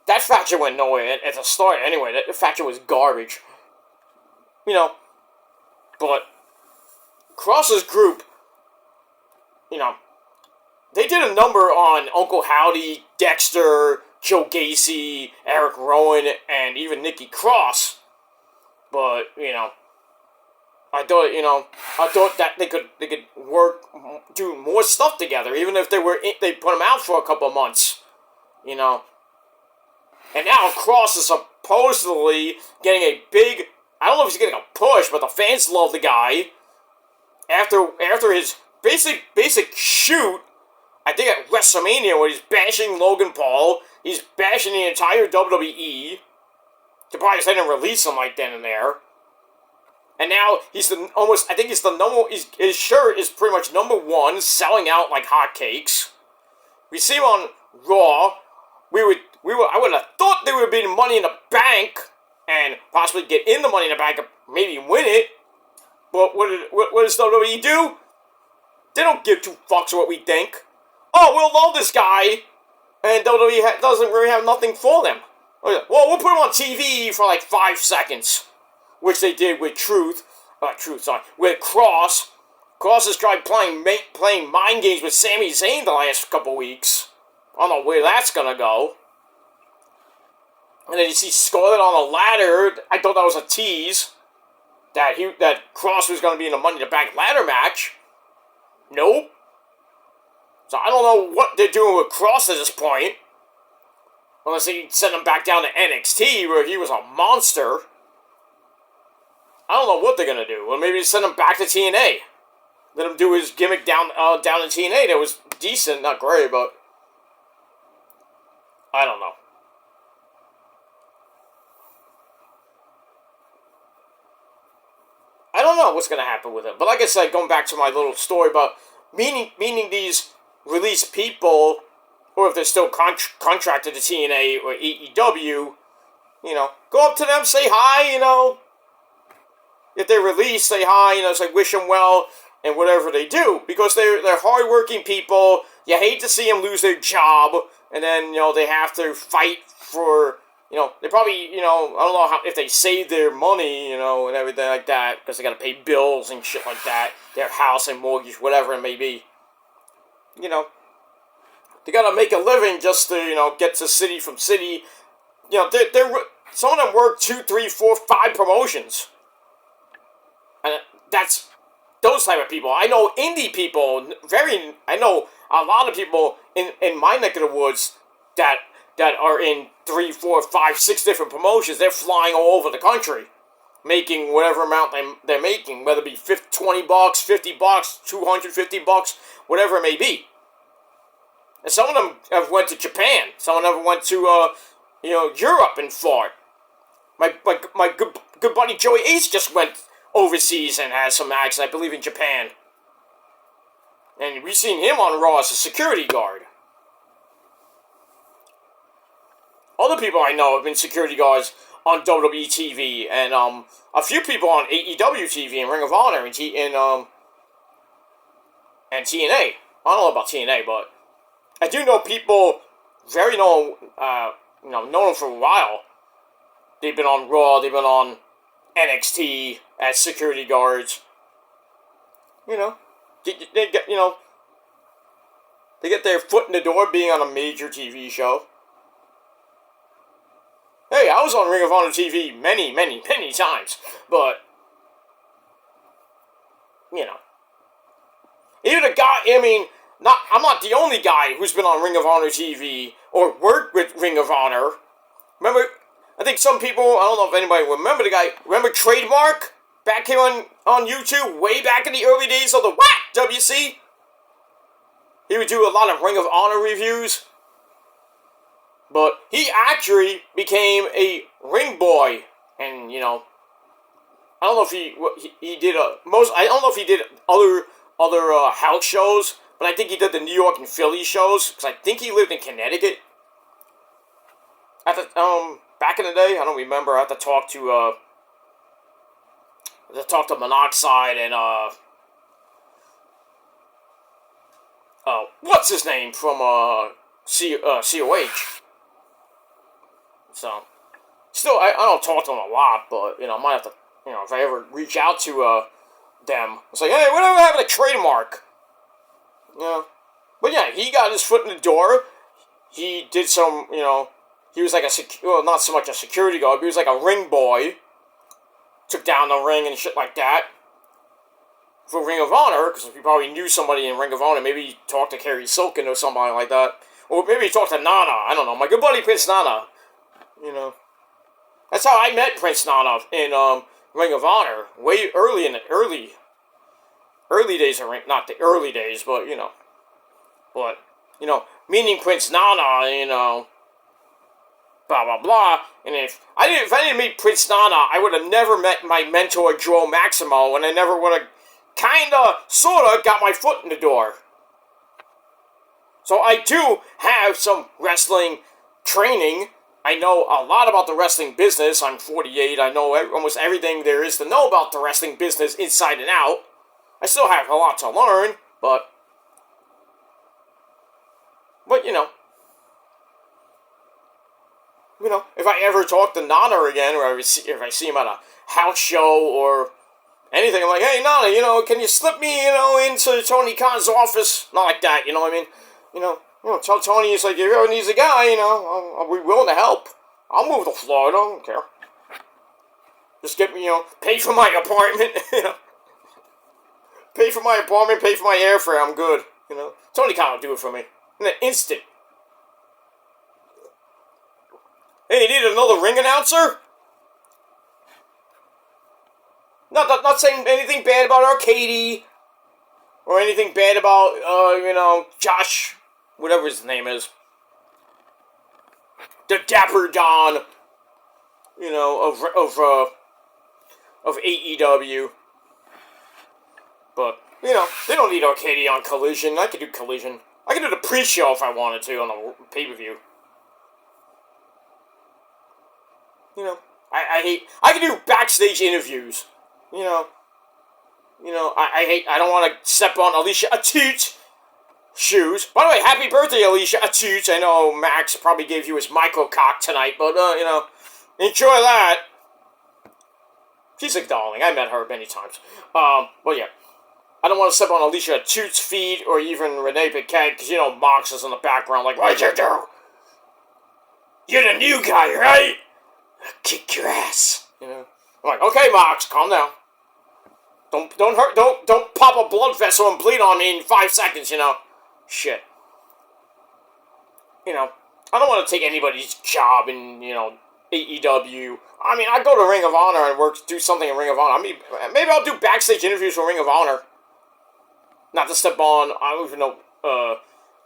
that faction went nowhere at the start anyway. That faction was garbage. But Kross's group, they did a number on Uncle Howdy, Dexter, Joe Gacy, Eric Rowan, and even Nikki Cross. But, I thought that they could do more stuff together, even if they put them out for a couple of months, And now Kross is supposedly getting a big, I don't know if he's getting a push, but the fans love the guy. After his basic shoot, I think at WrestleMania, where he's bashing Logan Paul, he's bashing the entire WWE. Surprised they didn't release him like then and there. And now his shirt is pretty much number one, selling out like hotcakes. We see him on Raw. I would have thought there would be Money in the Bank and possibly get in the Money in the Bank and maybe win it. But what does WWE do? They don't give two fucks what we think. Oh, we'll love this guy, and WWE doesn't really have nothing for them. Well, we'll put him on TV for like 5 seconds, which they did with with Kross. Kross has tried playing mind games with Sami Zayn the last couple weeks. I don't know where that's gonna go. And then you see Scarlett on a ladder. I thought that was a tease that Kross was gonna be in a Money in the Bank ladder match. Nope. So I don't know what they're doing with Kross at this point. Unless they send him back down to NXT where he was a monster. I don't know what they're gonna do. Or maybe send him back to TNA. Let him do his gimmick down in TNA. That was decent, not great, but I don't know. I don't know what's gonna happen with him. But like I said, going back to my little story about meaning these released people, or if they're still contracted to TNA or AEW, go up to them, say hi, if they're released, say hi, say wish them well, and whatever they do, because they're hardworking people, you hate to see them lose their job, and then, they have to fight for, they probably, I don't know if they save their money, and everything like that, because they got to pay bills and shit like that, their house and mortgage, whatever it may be. They got to make a living just to, get to city from city. Some of them work 2, 3, 4, 5 promotions. And that's those type of people. I know indie people, I know a lot of people in my neck of the woods that are in 3, 4, 5, 6 different promotions. They're flying all over the country, making whatever amount they're making, whether it be $20, $50, $250, whatever it may be. And some of them have went to Japan. Some of them went to Europe and fought. My good buddy Joey Ace just went overseas and had some acts, I believe, in Japan. And we've seen him on Raw as a security guard. Other people I know have been security guards on WWE TV, and a few people on AEW TV and Ring of Honor and TNA. I don't know about TNA, but I do know people very known them for a while. They've been on Raw, they've been on NXT as security guards. They get their foot in the door being on a major TV show. Hey, I was on Ring of Honor TV many, many, many times, but even a guy. I'm not the only guy who's been on Ring of Honor TV or worked with Ring of Honor. Remember, I think some people, I don't know if anybody remember the guy. Remember Trademark? Back here on YouTube, way back in the early days of the WC? He would do a lot of Ring of Honor reviews. But he actually became a ring boy. And, I don't know if he did I don't know if he did other house shows, but I think he did the New York and Philly shows, because I think he lived in Connecticut. Back in the day, I don't remember. I had to talk to Monoxide and what's his name from COH. So still, I don't talk to him a lot, but I might have to, if I ever reach out to them, it's like, hey, whatever happened to Trademark? But yeah, he got his foot in the door. He did some, he was like not so much a security guard, but he was like a ring boy. Took down the ring and shit like that. For Ring of Honor, because he probably knew somebody in Ring of Honor. Maybe he talked to Kerry Silken or somebody like that. Or maybe he talked to Nana. I don't know. My good buddy Prince Nana. That's how I met Prince Nana in Ring of Honor. Way early in the early days of Ring. Not the early days, but, But, meeting Prince Nana, blah, blah, blah. And if I didn't meet Prince Nana, I would have never met my mentor, Joe Maximo, and I never would have sorta got my foot in the door. So I do have some wrestling training. I know a lot about the wrestling business. I'm 48. I know almost everything there is to know about the wrestling business inside and out. I still have a lot to learn, but if I ever talk to Nana again, or if I see him at a house show or anything, I'm like, hey, Nana, can you slip me, into Tony Khan's office? Not like that, you know what I mean? Tell Tony, he's like, if he ever needs a guy, I'll be willing to help. I'll move to Florida, I don't care. Just get me, pay for my apartment, Pay for my apartment, pay for my airfare, I'm good, Tony Khan will do it for me. In an instant. Hey, you need another ring announcer? Not saying anything bad about Arcady, or anything bad about, Josh, whatever his name is. The Dapper Don, of AEW. But, they don't need Arcady on Collision. I could do Collision. I could do the pre-show if I wanted to on the pay-per-view. I can do backstage interviews. I don't want to step on Alicia Atout shoes. By the way, happy birthday, Alicia Atut. I know Max probably gave you his micro cock tonight, but, enjoy that. She's a darling. I met her many times. But yeah. I don't want to step on Alicia Atut's feet or even Renee Paquette, because, Mox is in the background like, what'd you do? You're the new guy, right? I'll kick your ass. I'm like, okay, Mox, calm down. Don't hurt, don't pop a blood vessel and bleed on me in 5 seconds, Shit. I don't want to take anybody's job in, AEW. I mean, I go to Ring of Honor and do something in Ring of Honor. I mean, maybe I'll do backstage interviews for Ring of Honor. Not to step on, I don't even know,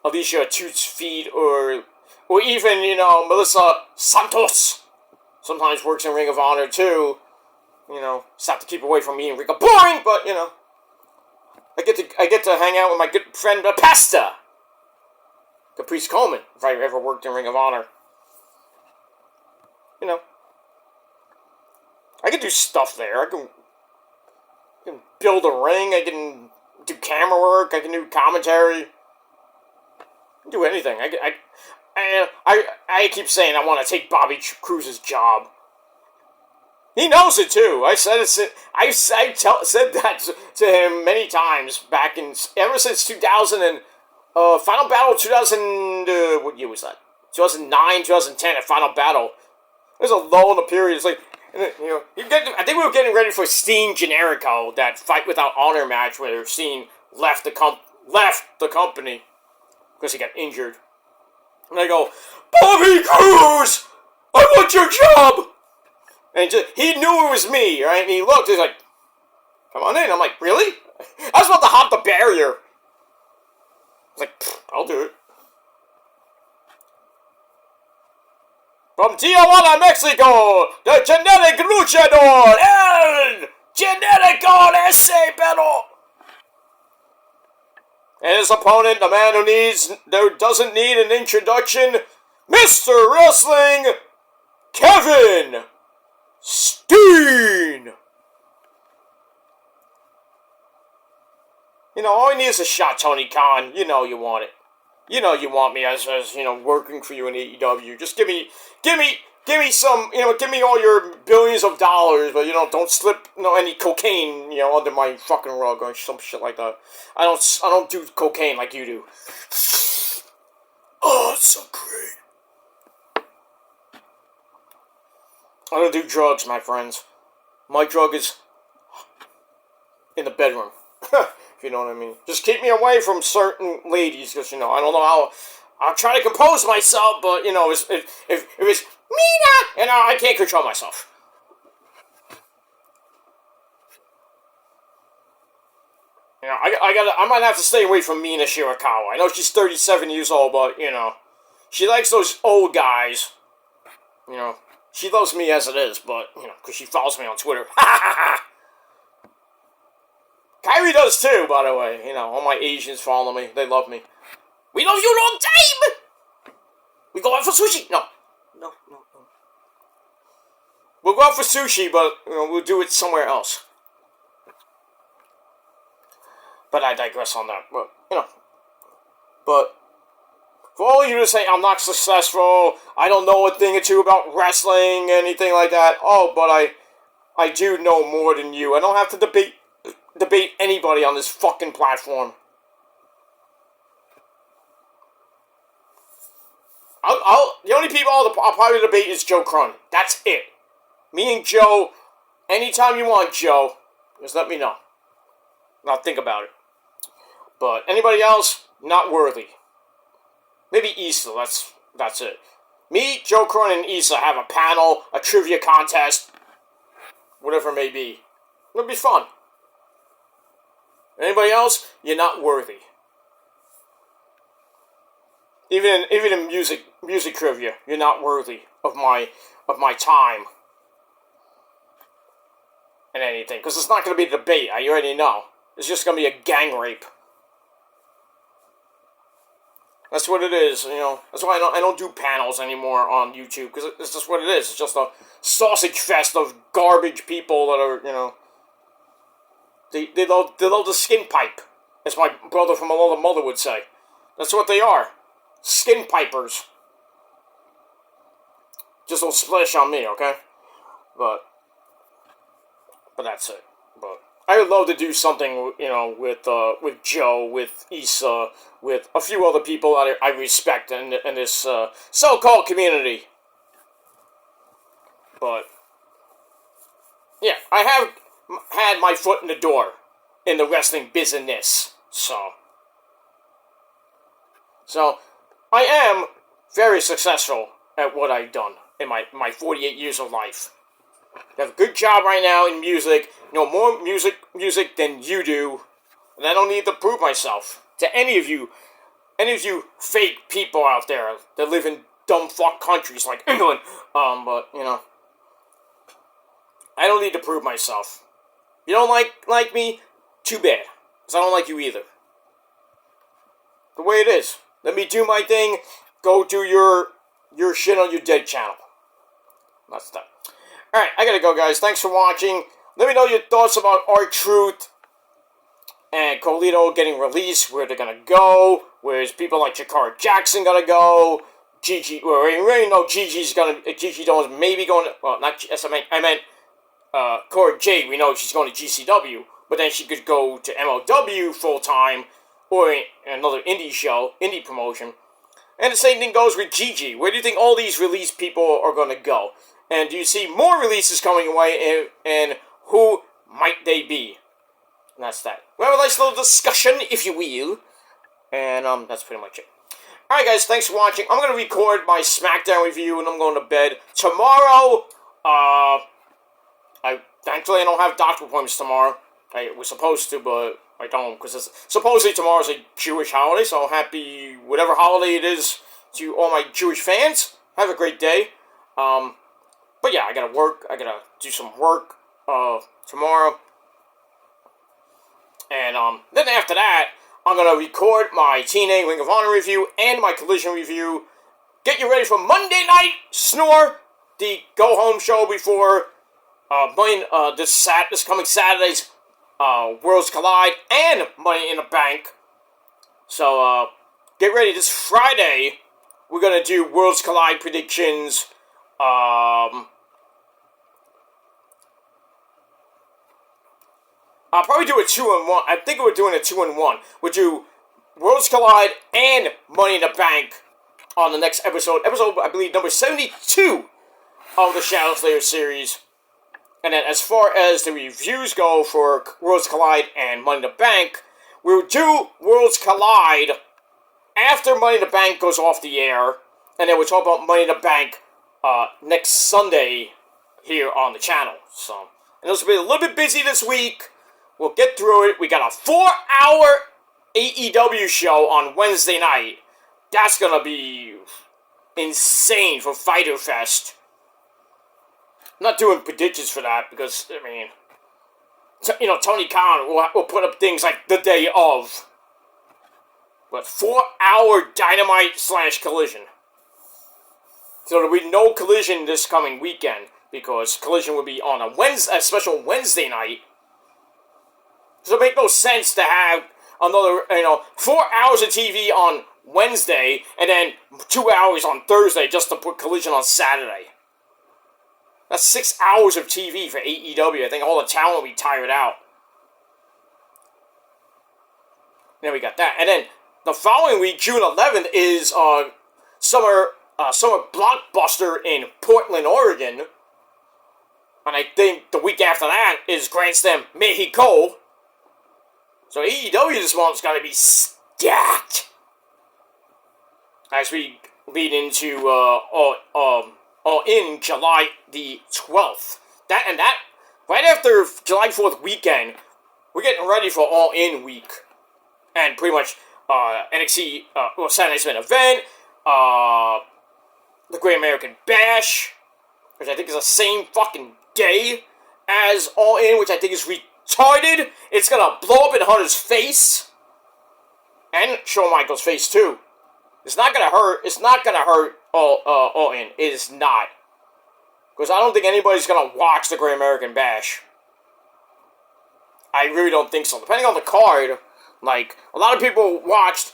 Alicia Atut's feet or even, Melissa Santos. Sometimes works in Ring of Honor, too. Just have to keep away from me and Rico. Boring, but, I get to hang out with my good friend, Pasta. Caprice Coleman, if I ever worked in Ring of Honor. I can do stuff there. I can build a ring. I can do camera work. I can do commentary. I can do anything. I keep saying I want to take Bobby Cruz's job. He knows it too. I said it. Said that to him many times back ever since 2000 and Final Battle 2000. What year was that? 2009, 2010 at Final Battle. There's a lull in the period. It's like, I think we were getting ready for Steen Generico, that Fight Without Honor match where Steen left the company because he got injured. And I go, Bobby Cruz, I want your job. And he knew it was me, right? And he looked, he's like, come on in. I'm like, really? I was about to hop the barrier. I was like, I'll do it. From Tijuana, Mexico, the genetic luchador, El Genetico Ese Pero. And his opponent, the man who doesn't need an introduction, Mr. Wrestling, Kevin Steen. All I need is a shot, Tony Khan. You want it. You want me as working for you in AEW. Just give me some, give me all your billions of dollars, but, don't slip, any cocaine, under my fucking rug or some shit like that. I don't do cocaine like you do. Oh, it's so great. I don't do drugs, my friends. My drug is in the bedroom. If you know what I mean. Just keep me away from certain ladies, because, I don't know how. I'll try to compose myself, but, if it was Mina, I can't control myself. I might have to stay away from Mina Shirakawa. I know she's 37 years old, but, she likes those old guys. She loves me as it is, but, because she follows me on Twitter. Kyrie does too, by the way. All my Asians follow me. They love me. We love you long time! We go out for sushi. No. We'll go out for sushi, but, we'll do it somewhere else. But I digress on that. But, but, for all you to say I'm not successful, I don't know a thing or two about wrestling, anything like that. Oh, but I do know more than you. I don't have to debate anybody on this fucking platform. The only people I'll probably debate is Joe Crone. That's it. Me and Joe, anytime you want, Joe, just let me know. I'll think about it. But anybody else, not worthy. Maybe Issa, that's it. Me, Joe Crone, and Issa have a panel, a trivia contest, whatever it may be. It'll be fun. Anybody else, you're not worthy. Even in music trivia, you're not worthy of my time and anything, because it's not going to be a debate. I already know. It's just going to be a gang rape. That's what it is. That's why I don't do panels anymore on YouTube, because it's just what it is. It's just a sausage fest of garbage people that are They love the skin pipe, as my brother from another mother would say. That's what they are. Skin pipers. Just don't splash on me, okay? But that's it. But I would love to do something, with Joe, with Issa, with a few other people that I respect in this so-called community. But yeah, I have had my foot in the door in the wrestling business, so I am very successful at what I've done in my 48 years of life. I have a good job right now in music, more music than you do, and I don't need to prove myself to any of you fake people out there that live in dumb fuck countries like England, but, I don't need to prove myself. You don't like me? Too bad, because I don't like you either. The way it is. Let me do my thing, go do your shit on your dead channel. That's that. Alright, I gotta go, guys. Thanks for watching. Let me know your thoughts about R-Truth and Carlito getting released, where they're gonna go, where's people like Jakar Jackson gonna go, Gigi, well, we already know Gigi Dolan's maybe going to, well, not, I meant, Cora Jade, we know she's going to GCW, but then she could go to MLW full-time, or another indie promotion. And the same thing goes with Gigi. Where do you think all these released people are going to go? And do you see more releases coming away, and who might they be? And that's that. We'll have a nice little discussion, if you will. And that's pretty much it. Alright, guys, thanks for watching. I'm going to record my SmackDown review, and I'm going to bed. Tomorrow, thankfully I don't have doctor appointments tomorrow. I was supposed to, but I don't, because supposedly tomorrow's a Jewish holiday, so happy whatever holiday it is to all my Jewish fans. Have a great day. But yeah, I gotta work. I gotta do some work tomorrow. And then after that, I'm gonna record my TNA Ring of Honor review and my Collision review. Get you ready for Monday Night Snore, the go-home show before this coming Saturday's Worlds Collide and Money in the Bank. So get ready. This Friday, we're gonna do Worlds Collide predictions. I'll probably do a 2-1. I think we're doing a 2-1. We'll do Worlds Collide and Money in the Bank on the next episode. Episode, I believe, number 72 of the Shadow Slayer series. And then as far as the reviews go for Worlds Collide and Money in the Bank, we'll do Worlds Collide after Money in the Bank goes off the air. And then we'll talk about Money in the Bank next Sunday here on the channel. So, and this will be a little bit busy this week. We'll get through it. We got a 4-hour AEW show on Wednesday night. That's gonna be insane for Fyter Fest. I'm not doing predictions for that because, I mean, Tony Khan will put up things like the day of. But 4-hour Dynamite / Collision. So there'll be no Collision this coming weekend because Collision will be on a special Wednesday night. So it makes no sense to have another, 4 hours of TV on Wednesday and then 2 hours on Thursday just to put Collision on Saturday. That's 6 hours of TV for AEW. I think all the talent will be tired out. Then we got that. And then the following week, June 11th, is summer blockbuster in Portland, Oregon. And I think the week after that is Grand Slam Mexico. So AEW this month's got to be stacked. As we lead into All In July the 12th. That right after July 4th weekend, we're getting ready for All In week. And pretty much NXT Saturday Night's Main Event, the Great American Bash, which I think is the same fucking day as All In, which I think is retarded. It's gonna blow up in Hunter's face. And Shawn Michaels' face too. It's not gonna hurt. It's not gonna hurt All In. It is not. Because I don't think anybody's gonna watch the Great American Bash. I really don't think so. Depending on the card, like, a lot of people watched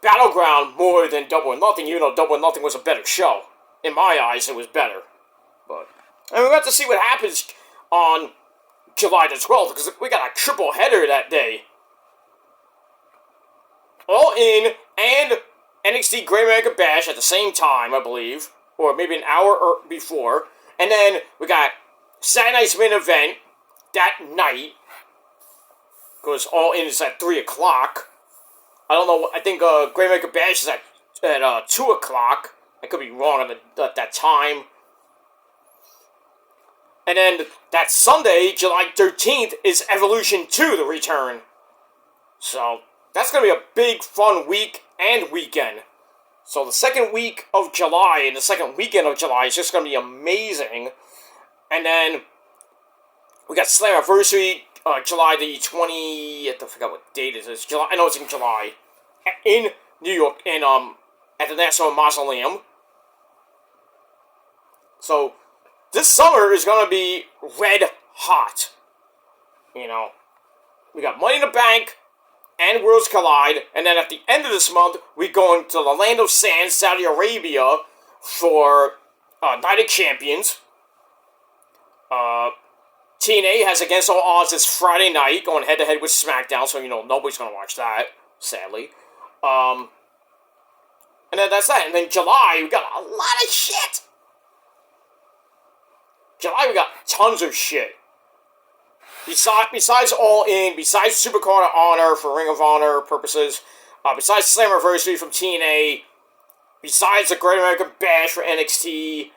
Battleground more than Double or Nothing, even though Double or Nothing was a better show. In my eyes, it was better. But, and we got to see what happens on July the 12th, because we got a triple header that day. All In and NXT Great American Bash at the same time, I believe. Or maybe an hour before. And then we got Saturday Night's main event that night. Because All In is at 3 o'clock. I don't know, I think Great American Bash is at 2 o'clock. I could be wrong on that time. And then that Sunday, July 13th, is Evolution 2, the return. So, that's going to be a big, fun week and weekend. So, the second week of July and the second weekend of July is just going to be amazing. And then, we got Slammiversary, July the 20th, I forgot what date it is. July, I know it's in July. In New York, at the National Mausoleum. So, this summer is going to be red hot. You know, we got Money in the Bank and Worlds Collide, and then at the end of this month, we're going to the Land of Sand, Saudi Arabia, for Night of Champions. TNA has Against All Odds this Friday night, going head-to-head with SmackDown, so, you know, nobody's going to watch that, sadly. And then that's that. And then July, we got a lot of shit. July, we got tons of shit. Besides All In, besides Supercard of Honor for Ring of Honor purposes, besides Slammiversary from TNA, besides the Great American Bash for NXT,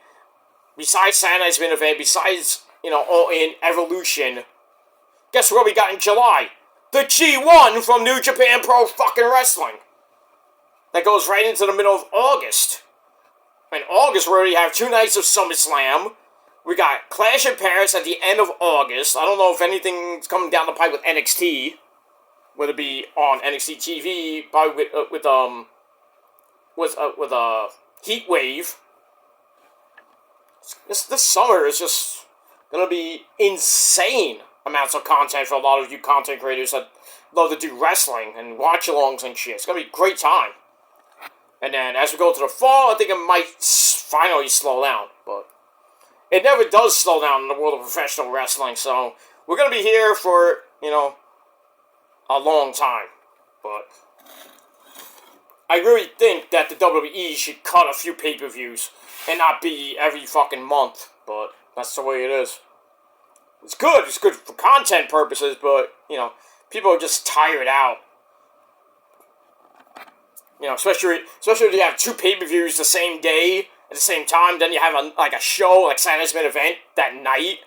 besides Saturday Night's main event, besides, you know, All In, Evolution, guess what we got in July? The G1 from New Japan Pro fucking Wrestling. That goes right into the middle of August. In August, we already have 2 nights of SummerSlam. We got Clash in Paris at the end of August. I don't know if anything's coming down the pipe with NXT. Whether it be on NXT TV, probably with Heat Wave. This summer is just gonna be insane amounts of content for a lot of you content creators that love to do wrestling and watch-alongs and shit. It's gonna be a great time. And then as we go to the fall, I think it might finally slow down, but it never does slow down in the world of professional wrestling, so we're going to be here for, you know, a long time. But I really think that the WWE should cut a few pay-per-views and not be every fucking month, but that's the way it is. It's good for content purposes, but, you know, people are just tired out. You know, especially if you have 2 pay-per-views the same day, at the same time, then you have a show, like Saturday Night's main event, that night.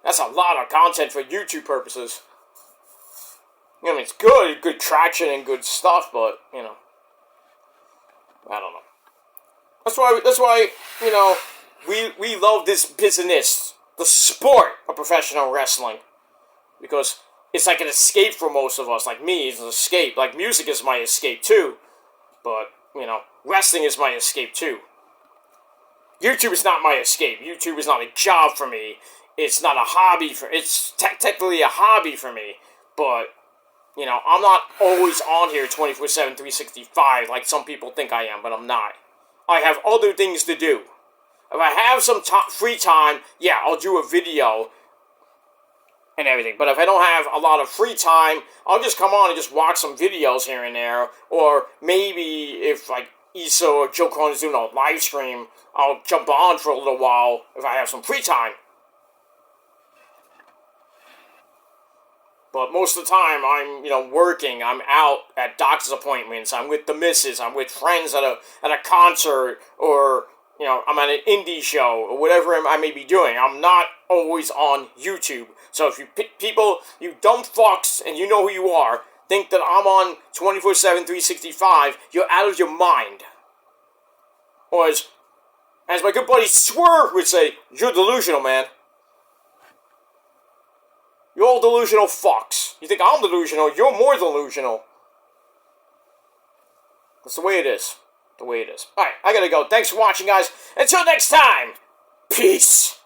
That's a lot of content for YouTube purposes. You know, I mean, it's good traction and good stuff, but, you know, I don't know. That's why, you know, we love this business, the sport of professional wrestling. Because it's like an escape for most of us. Like me, it's an escape. Like music is my escape too. But, you know, wrestling is my escape too. YouTube is not my escape. YouTube is not a job for me. It's not a hobby it's technically a hobby for me. But, you know, I'm not always on here 24/7, 365 like some people think I am, but I'm not. I have other things to do. If I have some free time, yeah, I'll do a video and everything. But if I don't have a lot of free time, I'll just come on and just watch some videos here and there. Or maybe if, like, Issa or Joe Cronin is doing a live stream, I'll jump on for a little while if I have some free time. But most of the time, I'm, you know, working. I'm out at doctor's appointments. I'm with the missus. I'm with friends at a concert. Or, you know, I'm at an indie show. Or whatever I may be doing. I'm not always on YouTube. So if you people, you dumb fucks, and you know who you are, think that I'm on 24/7, 365, you're out of your mind. Or as my good buddy Swerve would say, you're delusional, man. You're all delusional fucks. You think I'm delusional, you're more delusional. That's the way it is. The way it is. Alright, I gotta go. Thanks for watching, guys. Until next time, peace.